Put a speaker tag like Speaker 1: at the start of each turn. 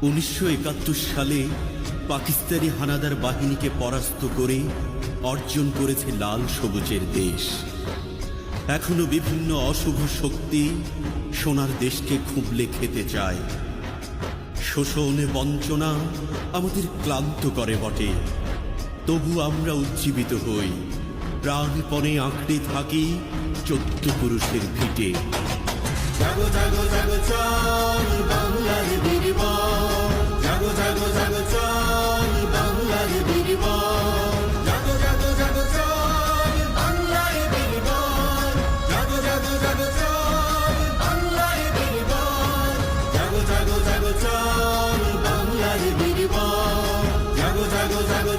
Speaker 1: 1971 সালে পাকিস্তানি হানাদার বাহিনীকে পরাস্ত করে অর্জন করেছে লাল সবুজের দেশ। এখনো বিভিন্ন অশুভ শক্তি সোনার দেশকে খুবলে খেতে চায়। শোষণে বঞ্চনা আমাদের ক্লান্ত করে বটে, তবু আমরা উজ্জীবিত হই, প্রাণপণে আঁকড়ে থাকি 14 পুরুষের ভিটে।
Speaker 2: জাগো জাগো জাগো চল বাংলার বীরবল, জাগো জাগো জাগো চল বাংলার বীরবল, জাগো জাগো জাগো চল বাংলার বীরবল, জাগো জাগো জাগো চল বাংলার বীরবল, জাগো জাগো জাগো চল বাংলার বীরবল, জাগো জাগো জাগো